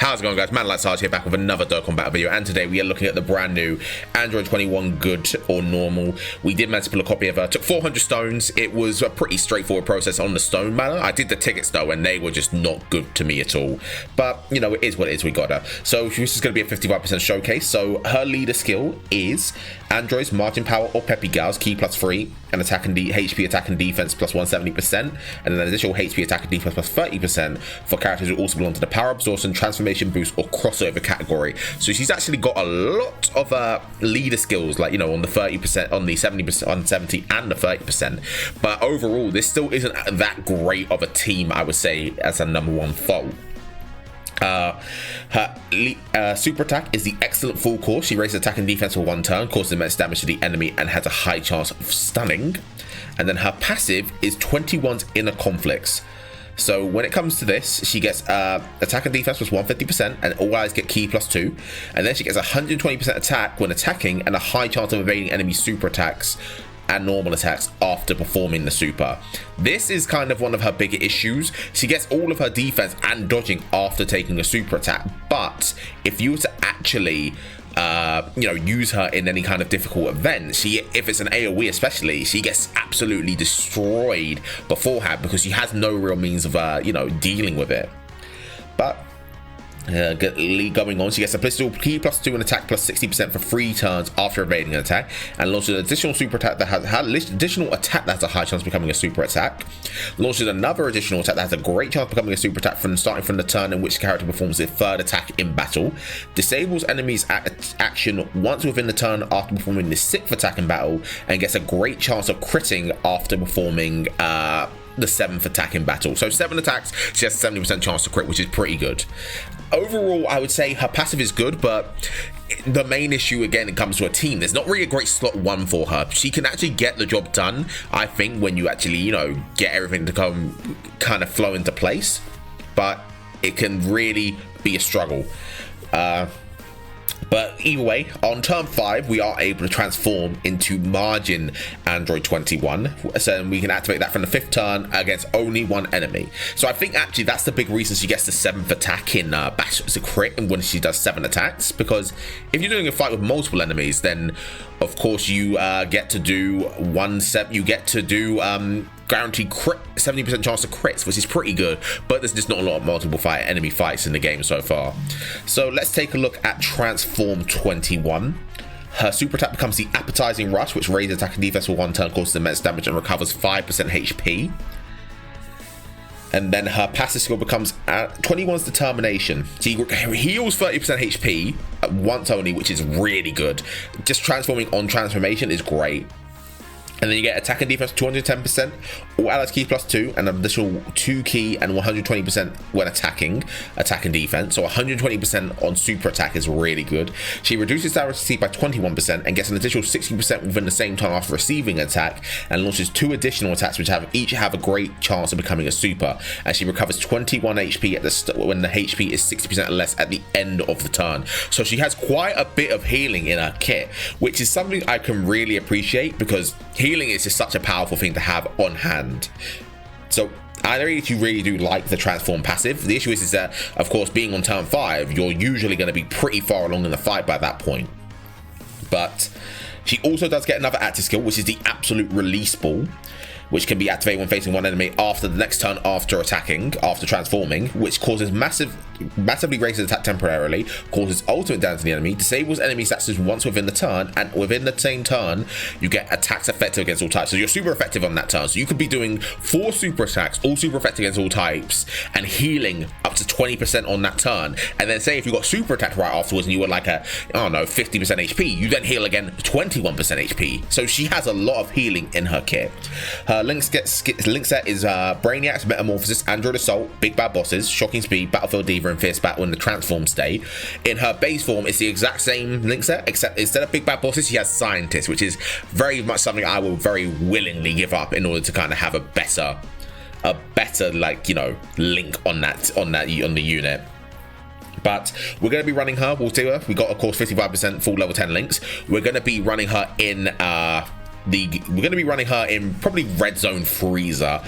How's it going, guys? Man Like Sarge here, back with another Dokkan Battle video, and today we are looking at the brand new Android 21 Good or Normal. We did manage to pull a copy of her. Took 400 stones. It was a pretty straightforward process on the stone matter. I did the tickets though, and they were just not good to me at all. But you know, it is what it is. We got her. So this is going to be a 55% showcase. So her leader skill is Android's Margin Power or Peppy Gals, Key +3, and attack and HP attack and defense plus 170%, and then an additional HP attack and defense plus 30% for characters who also belong to the Power Absorption, Transformation Boost, or Crossover category. So she's actually got a lot of leader skills, like, you know, on the 30%, on the 70%, on 70 and the 30%. But overall, this still isn't that great of a team, I would say, as a #1 fault. Her super attack is the excellent full course. She raises attack and defense for 1 turn, causes immense damage to the enemy, and has a high chance of stunning. And then her passive is 21's Inner Conflicts. So when it comes to this, she gets attack and defense plus 150%, and all allies get key +2. And then she gets 120% attack when attacking, and a high chance of evading enemy super attacks and normal attacks after performing the super. This is kind of one of her bigger issues. She gets all of her defense and dodging after taking a super attack, but if you were to actually you know, use her in any kind of difficult event, if it's an AoE especially, she gets absolutely destroyed beforehand because she has no real means of you know, dealing with it. But going on, she gets a pistol key +2 and attack plus 60% for 3 turns after evading an attack, and launches an additional super attack that has a high chance of becoming a super attack. Launches another additional attack that has a great chance of becoming a super attack starting from the turn in which the character performs their 3rd attack in battle. Disables enemies action once within the turn after performing the 6th attack in battle, and gets a great chance of critting after performing the 7th attack in battle. So 7 attacks, she has a 70% chance to crit, which is pretty good. Overall, I would say her passive is good, but the main issue, again, it comes to a team. There's not really a great slot 1 for her. She can actually get the job done, I think, when you actually, you know, get everything to come kind of flow into place, but it can really be a struggle. But either way, on turn 5, we are able to transform into Margin Android 21. So we can activate that from the 5th turn against only 1 enemy. So I think actually that's the big reason she gets the 7th attack in Bash as a crit, and when she does 7 attacks. Because if you're doing a fight with multiple enemies, then of course you get to do guaranteed crit, 70% chance of crits, which is pretty good, but there's just not a lot of multiple enemy fights in the game so far. So let's take a look at Transform 21. Her super attack becomes the Appetizing Rush, which raises attack and defense for 1 turn, causes immense damage, and recovers 5% HP. And then her passive skill becomes 21's Determination. She heals 30% HP once only, which is really good. Just transforming on transformation is great. And then you get attack and defense 210%, all allies key +2, and an additional 2 key and 120% when attacking, attack and defense. So 120% on super attack is really good. She reduces damage to by 21% and gets an additional 60% within the same time after receiving an attack, and launches 2 additional attacks which each have a great chance of becoming a super. And she recovers 21 HP when the HP is 60% or less at the end of the turn. So she has quite a bit of healing in her kit, which is something I can really appreciate, because healing is just such a powerful thing to have on hand. So I really do like the transform passive. The issue is that, of course, being on turn 5, you're usually going to be pretty far along in the fight by that point. But she also does get another active skill, which is the Absolute Release Ball, which can be activated when facing 1 enemy after the next turn after transforming, which causes massively raises attack temporarily, causes ultimate damage to the enemy, disables enemy statuses once within the turn, and within the same turn, you get attacks effective against all types. So you're super effective on that turn. So you could be doing 4 super attacks, all super effective against all types, and healing up to 20% on that turn. And then say if you got super attack right afterwards and you were like I don't know, 50% HP, you then heal again 21% HP. So she has a lot of healing in her kit. Her link set is Brainiac's Metamorphosis, Android Assault, Big Bad Bosses, Shocking Speed, Battlefield Diva, and Fierce Battle in the transform state. In her base form, it's the exact same link set, except instead of Big Bad Bosses, she has Scientist, which is very much something I will very willingly give up in order to kind of have a better like, you know, link on the unit. But we're going to be running her. We'll do her. We got, of course, 55% full level 10 links. We're going to be running her in we're going to be running her in probably Red Zone Freezer.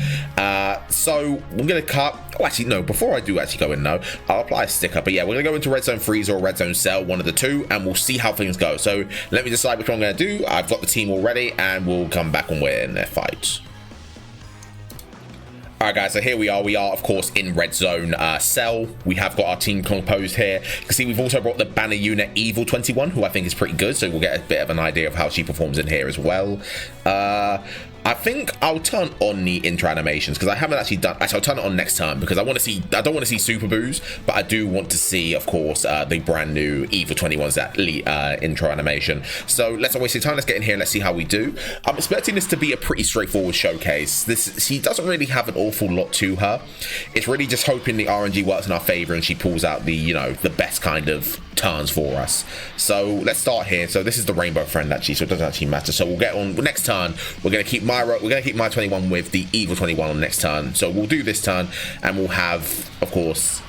So we're going to cut. Oh, actually, no. Before I do actually go in, no, I'll apply a sticker. But yeah, we're going to go into Red Zone Freezer or Red Zone Cell, one of the two, and we'll see how things go. So let me decide which one I'm going to do. I've got the team already, and we'll come back when we're in their fight. Alright guys, so here we are. We are, of course, in Red Zone Cell. We have got our team composed here. You can see we've also brought the banner unit Evil 21, who I think is pretty good. So we'll get a bit of an idea of how she performs in here as well. I think I'll turn on the intro animations because I haven't actually done. Actually, I'll turn it on next time because I want to see. I don't want to see Super Boos, but I do want to see, of course, the brand new Evil 21's that intro animation. So let's not waste your time. Let's get in here and let's see how we do. I'm expecting this to be a pretty straightforward showcase. She doesn't really have an awful lot to her. It's really just hoping the RNG works in our favor and she pulls out the the best kind of turns for us. So let's start here. So this is the rainbow friend actually, so it doesn't actually matter. So we'll get on next turn. We're gonna keep my 21 with the Evil 21 on next turn. So we'll do this turn and we'll have, of course,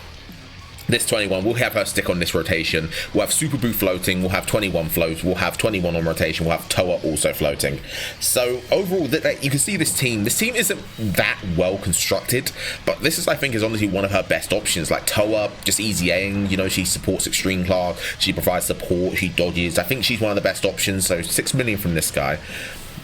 this 21, we'll have her stick on this rotation. We'll have Super Boo floating, we'll have 21 floats, we'll have 21 on rotation, we'll have Toa also floating. So overall, you can see this team isn't that well constructed, but this is, I think, is honestly one of her best options. Like Toa, just easy aim, she supports extreme class, she provides support, she dodges. I think she's one of the best options. So 6 million from this guy,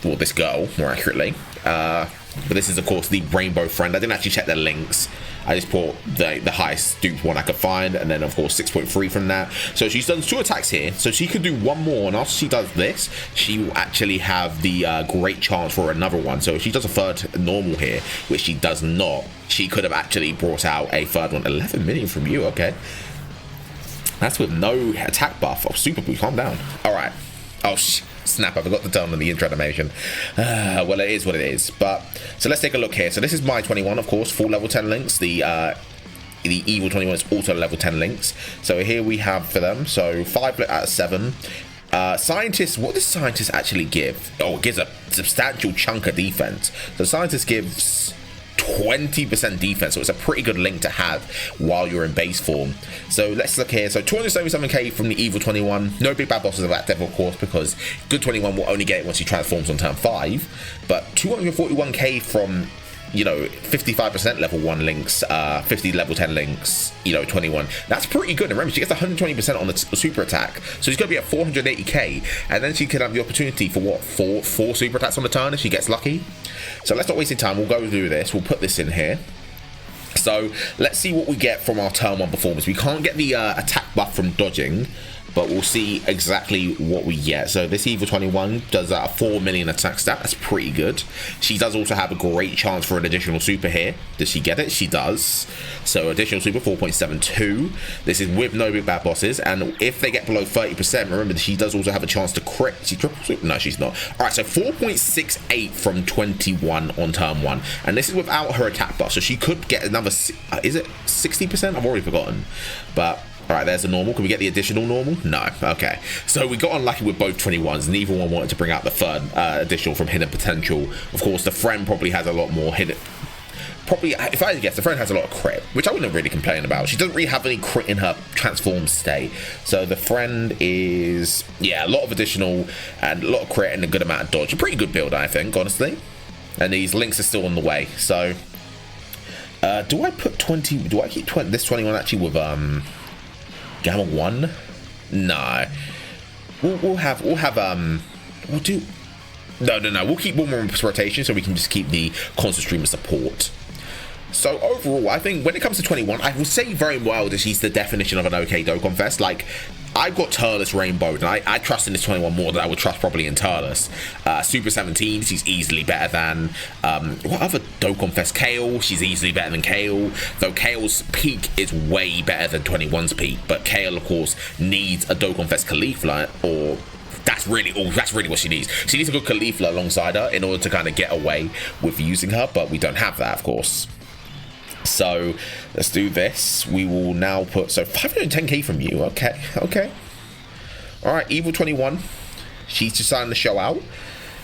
or this girl, more accurately. But this is, of course, the rainbow friend. I didn't actually check the links. I just bought the highest duped one I could find, and then of course 6.3 from that. So she's done 2 attacks here, so she could do one more, and after she does this, she will actually have the great chance for another one. So if she does a third normal here, which she does not, she could have actually brought out a third one. 11 million from you, okay. That's with no attack buff. Oh, Super Boo, calm down. All right. Oh, snap, I forgot to turn on the intro animation. Well, it is what it is. But so let's take a look here. So this is my 21, of course, full level 10 links. The Evil 21 is also level 10 links. So here we have for them, so 5 out of 7. Scientists, what does Scientist actually give? Oh, it gives a substantial chunk of defense. So Scientist gives 20% defense, so it's a pretty good link to have while you're in base form. So let's look here. So 277k from the Evil 21. No big bad bosses of that devil, of course, because good 21 will only get it once he transforms on turn 5. But 241k from 55% level 1 links, 50 level 10 links, 21. That's pretty good. And remember, she gets 120% on the super attack, so she's going to be at 480k, and then she could have the opportunity for what, four super attacks on the turn if she gets lucky. So let's not waste any time. We'll go through this. We'll put this in here. So let's see what we get from our turn 1 performance. We can't get the attack buff from dodging, but we'll see exactly what we get. So this Evil 21 does a 4 million attack stat. That's pretty good. She does also have a great chance for an additional super here. Does she get it? She does. So additional super, 4.72. This is with no big bad bosses. And if they get below 30%, remember she does also have a chance to crit. She triple super? No, she's not. All right, so 4.68 from 21 on turn 1. And this is without her attack buff. So she could get another, is it 60%? I've already forgotten. But all right, there's the normal. Can we get the additional normal? No. Okay. So we got unlucky with both 21s. Neither one wanted to bring out the third additional from hidden potential. Of course, the friend probably has a lot more hidden. Probably, if I had to guess, the friend has a lot of crit, which I wouldn't really complain about. She doesn't really have any crit in her transform state. So the friend is, yeah, a lot of additional and a lot of crit and a good amount of dodge. A pretty good build, I think, honestly. And these links are still on the way. So do I put 20? Do I keep this 21 actually with Gamma 1? No. We'll do. No. We'll keep one more rotation so we can just keep the constant stream of support. So overall, I think when it comes to 21, I will say very well that she's the definition of an okay Dokkan Fest. Like, I've got Turles Rainbow, and I trust in this 21 more than I would trust probably in Turles. Super 17, she's easily better than, what other Dokkan Fest? Kale, she's easily better than Kale, though Kale's peak is way better than 21's peak, but Kale, of course, needs a Dokkan Fest Caulifla, or that's really what she needs. She needs a good Caulifla alongside her in order to kind of get away with using her, but we don't have that, of course. So let's do this. We will now put, so 510k from you. Okay. All right, Evil 21. She's just starting the show out.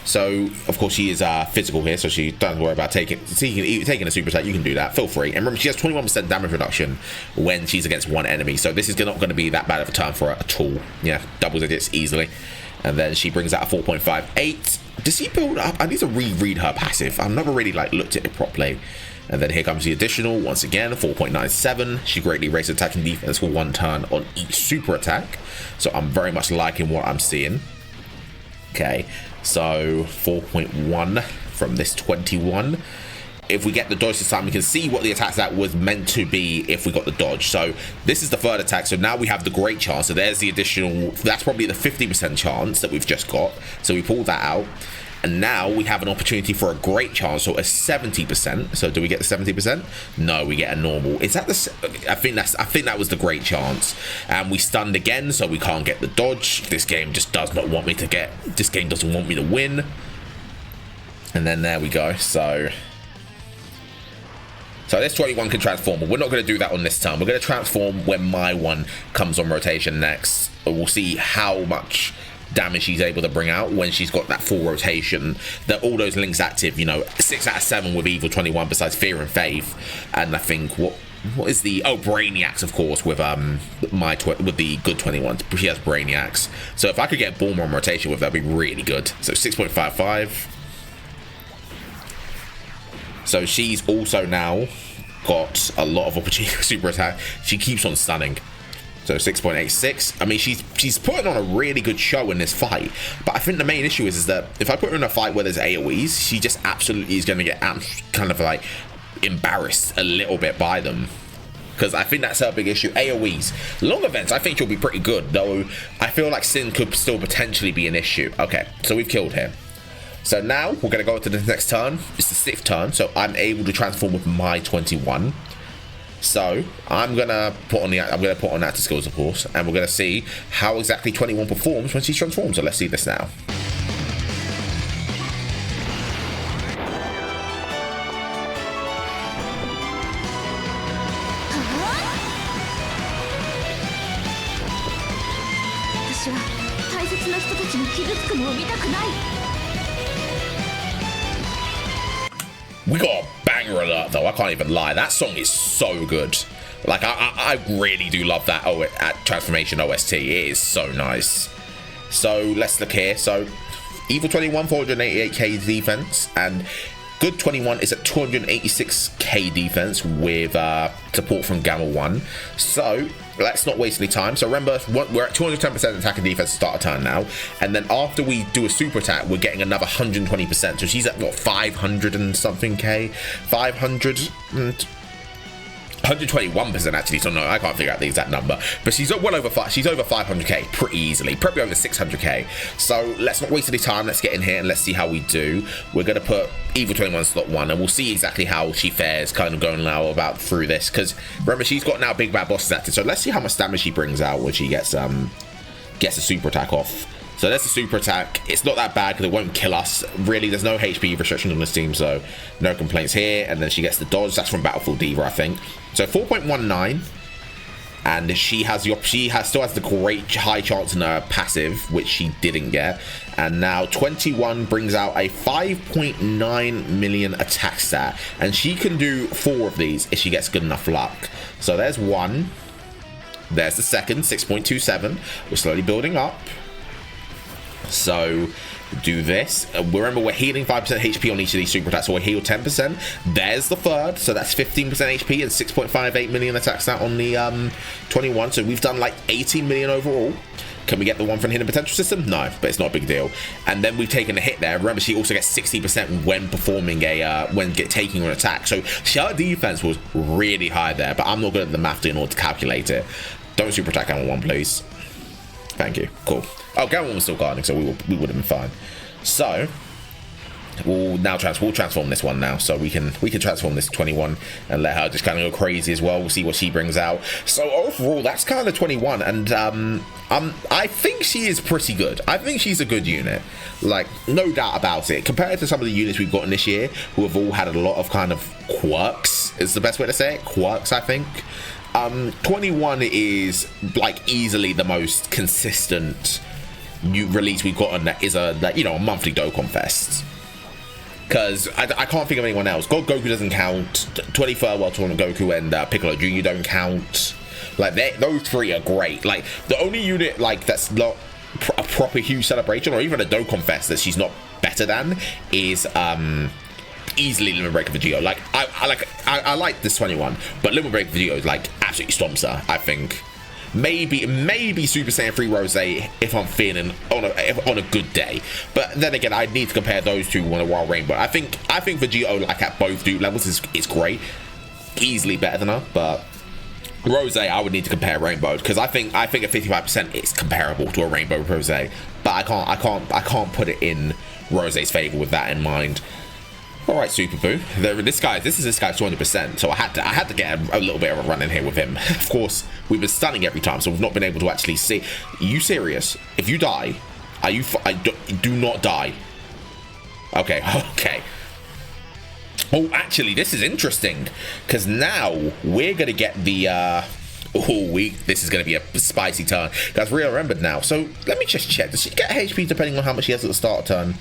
So of course she is physical here, so she doesn't worry about taking a super attack. You can do that. Feel free. And remember, she has 21% damage reduction when she's against one enemy. So this is not going to be that bad of a turn for her at all. Yeah, double digits easily. And then she brings out a 4.58. Does he build up? I need to reread her passive. I've never really like looked at it properly. And then here comes the additional, once again, 4.97. She greatly raises attack and defense for 1 turn on each super attack. So I'm very much liking what I'm seeing. Okay, so 4.1 from this 21. If we get the dodge this time, we can see what the attack that was meant to be if we got the dodge. So this is the third attack. So now we have the great chance. So there's the additional, that's probably the 50% chance that we've just got. So we pulled that out. And now we have an opportunity for a great chance, so a 70%. So do we get the 70%? No, we get a normal. Is that the? I think that was the great chance. And we stunned again, so we can't get the dodge. This game just does not want me to get. This game doesn't want me to win. And then there we go. So this 21 can transform, but we're not going to do that on this turn. We're going to transform when my one comes on rotation next. We'll see how much damage she's able to bring out when she's got that full rotation, that all those links active, you know, 6 out of 7 with Evil 21 besides Fear and Faith. And I think what is the Brainiacs, of course, with with the good 21. She has Brainiacs, so if I could get Bulma on rotation with, that'd be really good. So 6.55. so she's also now got a lot of opportunity for super attack. She keeps on stunning. So 6.86. I mean, she's putting on a really good show in this fight. But I think the main issue is that if I put her in a fight where there's AoEs, she just absolutely is going to get kind of like embarrassed a little bit by them. Because I think that's her big issue. AoEs. Long events, I think she'll be pretty good. Though I feel like Sin could still potentially be an issue. Okay, so we've killed him. So now we're going to go to the next turn. It's the 6th turn. So I'm able to transform with my 21. So I'm gonna put on that to skills, of course, and we're gonna see how exactly 21 performs when she transforms. So let's see this now. We got a banger alert though, I can't even lie. That song is so good. Like, I really do love that transformation OST. It is so nice. So let's look here. So Evil 21, 488k defense, and Good 21 is at 286k defense with support from Gamma 1. So let's not waste any time. So remember, we're at 210% attack and defense to start a turn now. And then after we do a super attack, we're getting another 120%. So she's at, what, 500 and something K? 121% actually, so no, I can't figure out the exact number, but she's well over she's over 500k pretty easily, probably over 600k. So let's not waste any time, let's get in here and let's see how we do. We're going to put Evil 21 slot 1 and we'll see exactly how she fares kind of going now about through this, because remember, she's got now big bad bosses active. So let's see how much damage she brings out when she gets a super attack off. So that's the super attack. It's not that bad because it won't kill us. Really, there's no HP restriction on this team, so no complaints here. And then she gets the dodge. That's from Battlefield Diva, I think. So 4.19. And she still has the great high chance in her passive, which she didn't get. And now 21 brings out a 5.9 million attack stat. And she can do 4 of these if she gets good enough luck. So there's one. There's the second, 6.27. We're slowly building up. So do this. Remember, we're healing 5% HP on each of these super attacks, so we'll heal 10%. There's the third, so that's 15% HP and 6.58 million attack stat on the 21. So we've done like 18 million overall. Can we get the one from the hidden potential system? No, but it's not a big deal. And then we've taken a hit there. Remember, she also gets 60% when performing taking an attack. So her defense was really high there, but I'm not good at the math in order to calculate it. Don't super attack Gamma 1, please. Thank you. Cool. Oh, Gamma 1 was still guarding, so we would have been fine. So we'll transform this one now. So we can transform this 21 and let her just kind of go crazy as well. We'll see what she brings out. So overall, that's kind of 21, and I think she is pretty good. I think she's a good unit, like, no doubt about it. Compared to some of the units we've gotten this year, who have all had a lot of kind of quirks, is the best way to say it. Quirks, I think. 21 is like easily the most consistent new release we've gotten that is a monthly Dokkan Fest. Because I can't think of anyone else. Goku doesn't count. 23rd World Tournament Goku and Piccolo Jr. don't count. Like, those three are great. Like, the only unit like that's not a proper huge celebration, or even a Dokkan Fest that she's not better than, is easily Limit Breaker for Geo. Like I like this 21, but Limit Breaker for Geo is like absolutely stomps her, I think. Maybe Super Saiyan 3 Rose if I'm feeling on a good day, but then again I need to compare those two on a Wild Rainbow. I think Vegito, like at both dupe levels, is great, easily better than her, but Rose I would need to compare Rainbow, because I think at 55% it's comparable to a Rainbow Rose, but I can't put it in Rose's favor with that in mind. All right, Super Boo. This is this guy's 200%. So I had to get a little bit of a run in here with him. Of course, we've been stunning every time, so we've not been able to actually see. Are you serious? If you die, do not die. Okay, okay. Oh, actually, this is interesting, because now we're gonna get the. This is gonna be a spicy turn. Guys, we remembered now. So let me just check. Does she get HP depending on how much she has at the start of turn?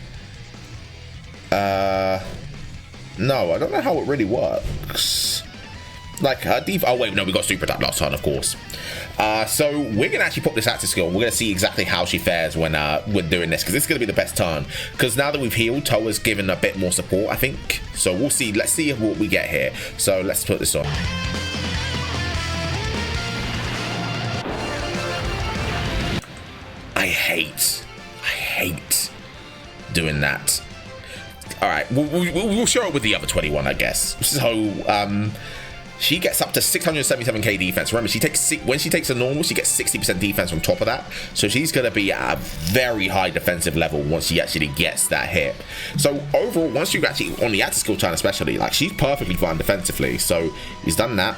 No, I don't know how it really works. Like her oh wait, no, we got super attack last turn, of course. So we're gonna actually pop this active skill. We're gonna see exactly how she fares when doing this, because this is gonna be the best turn. Because now that we've healed, Toa's given a bit more support, I think. So we'll see. Let's see what we get here. So let's put this on. I hate doing that. All right, we'll show it with the other 21, I guess. So she gets up to 677k defense. Remember, when she takes a normal, she gets 60% defense on top of that. So she's going to be at a very high defensive level once she actually gets that hit. So overall, once you actually on the active skill turn, especially, like, she's perfectly fine defensively. So he's done that.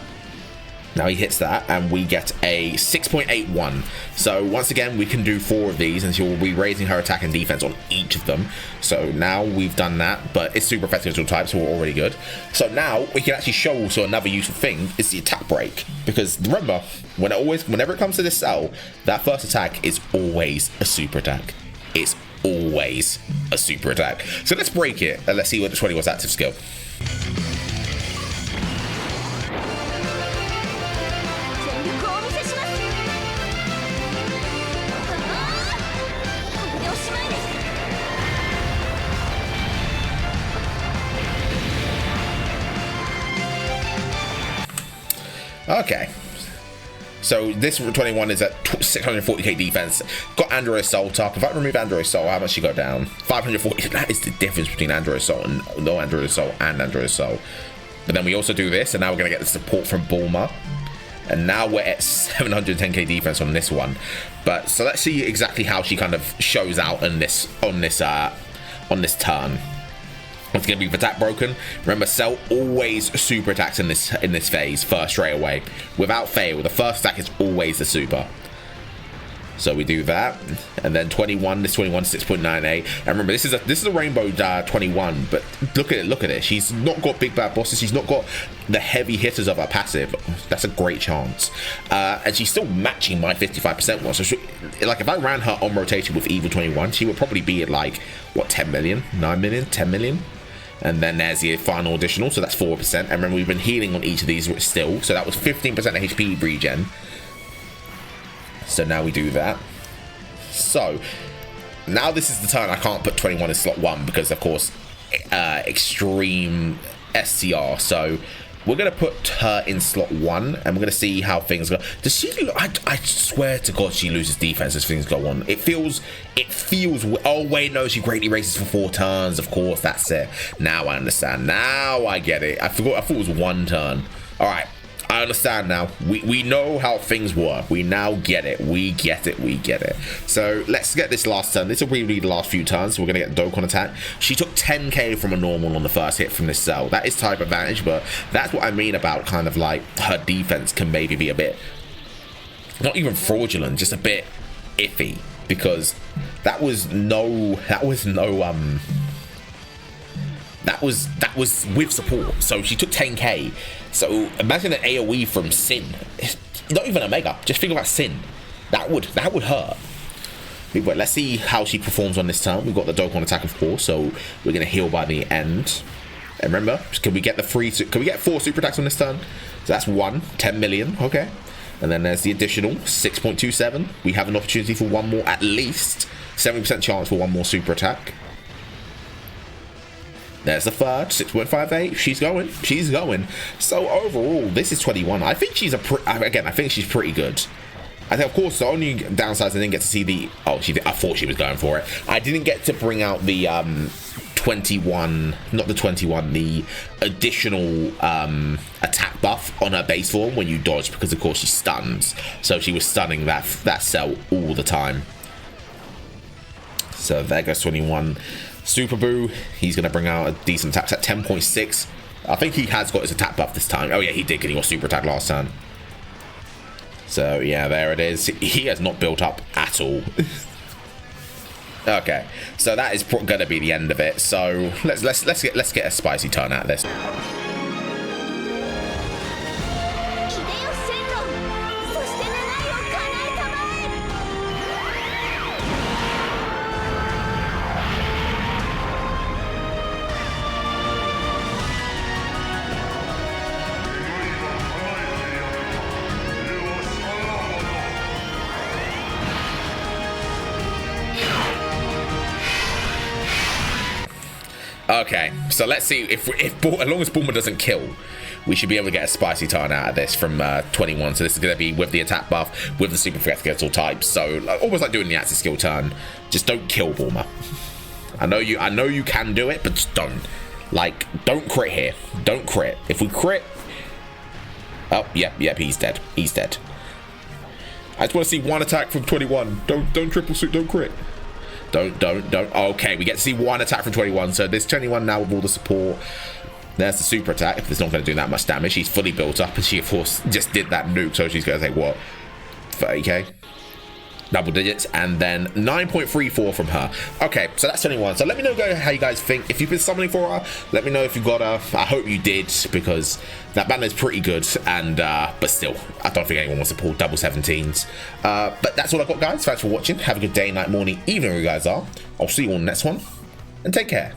Now he hits that, and we get a 6.81. So once again, we can do 4 of these, and she will be raising her attack and defense on each of them. So now we've done that, but it's super effective neutral type, so we're already good. So now we can actually show also another useful thing is the attack break, because remember, whenever it comes to this cell, that first attack is always a super attack. It's always a super attack. So let's break it, and let's see what the 20 was active skill. Okay, so this 21 is at 640k defense. Got Android Assault up. If I remove Android Assault, how much she got down? 540. That is the difference between Android Assault and no Android Assault and Android Assault. But then we also do this, and now we're gonna get the support from Bulma, and now we're at 710k defense on this one. But so let's see exactly how she kind of shows out on this turn. It's going to be attack broken. Remember, Cell always super attacks in this phase first straight away. Without fail, the first attack is always the super. So we do that, and then 21. This 21 6.98. And remember, this is a rainbow 21. But look at it. She's not got big bad bosses. She's not got the heavy hitters of her passive. That's a great chance. And she's still matching my 55% one. So like if I ran her on rotation with Evil 21, she would probably be at like what 10 million, 9 million, 10 million. And then there's the final additional, so that's 4%. And remember, we've been healing on each of these still, so that was 15% HP regen. So now we do that. So now this is the turn I can't put 21 in slot 1 because, of course, extreme SCR. So we're going to put her in slot 1, and we're going to see how things go. Does she look? I swear to God, she loses defense as things go on. It feels. Oh wait, no, she greatly races for 4 turns. Of course, that's it. Now I understand. Now I get it. I thought it was 1 turn. All right, I understand now. We know how things work. We now get it. We get it. So let's get this last turn. This will be the last few turns. So we're going to get Dokkan attack. She took 10k from a normal on the first hit from this cell. That is type advantage, but that's what I mean about kind of like her defense can maybe be a bit, not even fraudulent, just a bit iffy, because that was with support. So she took 10k. So imagine an AoE from Sin. Not even a mega. Just think about Sin. That would hurt. But let's see how she performs on this turn. We've got the Dokkan attack, of course. So we're gonna heal by the end. And remember, can we get 4 super attacks on this turn? So that's 10 million. Okay. And then there's the additional 6.27. We have an opportunity for 1 more at least. 70% chance for one more super attack. There's the third, 6.58. She's going. She's going. So overall, this is 21. I think she's I think she's pretty good. I think, of course, the only downside is I didn't get to see the... Oh, I thought she was going for it. I didn't get to bring out the 21... Not the 21, the additional attack buff on her base form when you dodge, because, of course, she stuns. So she was stunning that cell all the time. So there goes 21. Super Boo, he's going to bring out a decent attack at 10.6. I think he has got his attack buff this time. Oh, yeah, he did, because he got super attack last turn. So, yeah, there it is. He has not built up at all. Okay, so that is going to be the end of it. So, let's get a spicy turn out of this. Okay, so let's see if as long as Bulma doesn't kill, we should be able to get a spicy turn out of this from 21. So this is going to be with the attack buff, with the super effect against all types. So almost like doing the active skill turn. Just don't kill Bulma. I know you can do it, but just don't. Like, don't crit here. Don't crit. If we crit, oh yep, he's dead. He's dead. I just want to see one attack from 21. Don't triple suit. Don't crit. Don't. Okay, we get to see one attack from 21. So there's 21 now with all the support. There's the super attack. If it's not going to do that much damage, she's fully built up, and she, of course, just did that nuke. So she's going to take, what, 30k? Double digits, and then 9.34 from her. Okay, so that's 21. So let me know how you guys think. If you've been summoning for her, let me know if you got her. I hope you did, because that banner is pretty good, and but still, I don't think anyone wants to pull double 17s. But that's all I've got, guys. Thanks for watching. Have a good day, night, morning, evening, where you guys are. I'll see you on the next one, and take care.